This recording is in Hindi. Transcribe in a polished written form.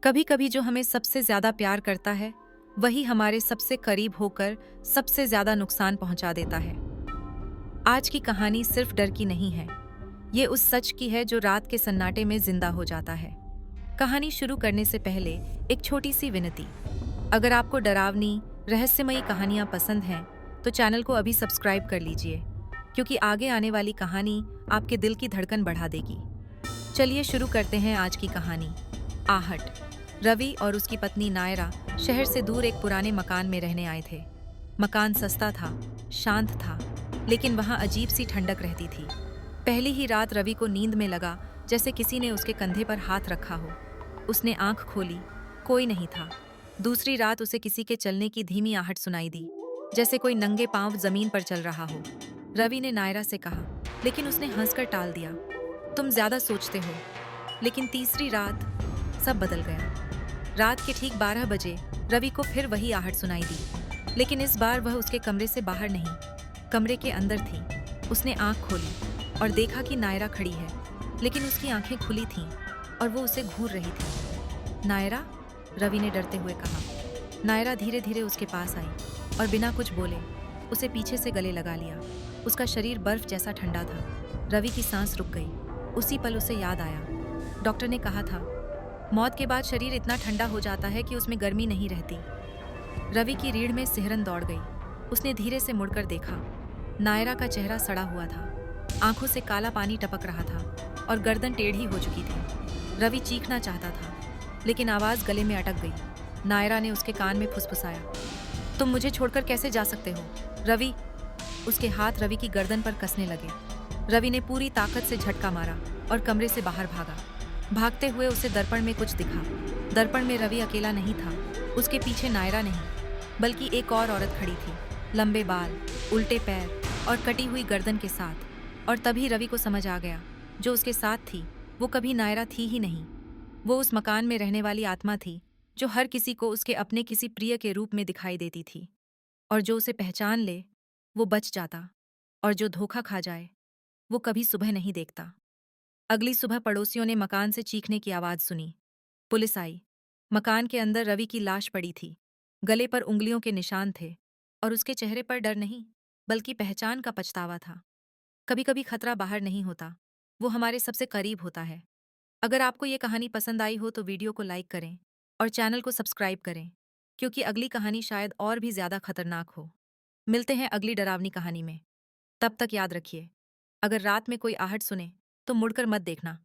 कभी कभी जो हमें सबसे ज्यादा प्यार करता है वही हमारे सबसे करीब होकर सबसे ज्यादा नुकसान पहुंचा देता है। आज की कहानी सिर्फ डर की नहीं है, ये उस सच की है जो रात के सन्नाटे में जिंदा हो जाता है। कहानी शुरू करने से पहले एक छोटी सी विनती। अगर आपको डरावनी रहस्यमयी कहानियां पसंद हैं तो चैनल को अभी सब्सक्राइब कर लीजिए, क्योंकि आगे आने वाली कहानी आपके दिल की धड़कन बढ़ा देगी। चलिए शुरू करते हैं आज की कहानी। आहट। रवि और उसकी पत्नी नायरा शहर से दूर एक पुराने मकान में रहने आए थे। मकान सस्ता था, शांत था, लेकिन वहां अजीब सी ठंडक रहती थी। पहली ही रात रवि को नींद में लगा जैसे किसी ने उसके कंधे पर हाथ रखा हो। उसने आंख खोली, कोई नहीं था। दूसरी रात उसे किसी के चलने की धीमी आहट सुनाई दी, जैसे कोई नंगे पांव जमीन पर चल रहा हो। रवि ने नायरा से कहा, लेकिन उसने हंसकर टाल दिया, तुम ज्यादा सोचते हो। लेकिन तीसरी रात सब बदल गया। रात के ठीक 12 बजे रवि को फिर वही आहट सुनाई दी, लेकिन इस बार वह उसके कमरे से बाहर नहीं, कमरे के अंदर थी। उसने आंख खोली और देखा कि नायरा खड़ी है, लेकिन उसकी आंखें खुली थीं और वो उसे घूर रही थी। नायरा, रवि ने डरते हुए कहा। नायरा धीरे धीरे उसके पास आई और बिना कुछ बोले उसे पीछे से गले लगा लिया। उसका शरीर बर्फ जैसा ठंडा था। रवि की सांस रुक गई। उसी पल उसे याद आया, डॉक्टर ने कहा था मौत के बाद शरीर इतना ठंडा हो जाता है कि उसमें गर्मी नहीं रहती। रवि की रीढ़ में सिहरन दौड़ गई। उसने धीरे से मुड़कर देखा। नायरा का चेहरा सड़ा हुआ था, आंखों से काला पानी टपक रहा था और गर्दन टेढ़ी हो चुकी थी। रवि चीखना चाहता था, लेकिन आवाज गले में अटक गई। नायरा ने उसके कान में फुसफुसाया, तुम मुझे छोड़कर कैसे जा सकते हो रवि। उसके हाथ रवि की गर्दन पर कसने लगे। रवि ने पूरी ताकत से झटका मारा और कमरे से बाहर भागा। भागते हुए उसे दर्पण में कुछ दिखा। दर्पण में रवि अकेला नहीं था, उसके पीछे नायरा नहीं, बल्कि एक और औरत खड़ी थी, लंबे बाल, उल्टे पैर और कटी हुई गर्दन के साथ। और तभी रवि को समझ आ गया, जो उसके साथ थी वो कभी नायरा थी ही नहीं। वो उस मकान में रहने वाली आत्मा थी, जो हर किसी को उसके अपने किसी प्रिय के रूप में दिखाई देती थी। और जो उसे पहचान ले वो बच जाता, और जो धोखा खा जाए वो कभी सुबह नहीं देखता। अगली सुबह पड़ोसियों ने मकान से चीखने की आवाज सुनी। पुलिस आई। मकान के अंदर रवि की लाश पड़ी थी। गले पर उंगलियों के निशान थे और उसके चेहरे पर डर नहीं, बल्कि पहचान का पछतावा था। कभी कभी खतरा बाहर नहीं होता, वो हमारे सबसे करीब होता है। अगर आपको ये कहानी पसंद आई हो तो वीडियो को लाइक करें और चैनल को सब्सक्राइब करें, क्योंकि अगली कहानी शायद और भी ज्यादा खतरनाक हो। मिलते हैं अगली डरावनी कहानी में। तब तक याद रखिए, अगर रात में कोई आहट सुने तो मुड़कर मत देखना।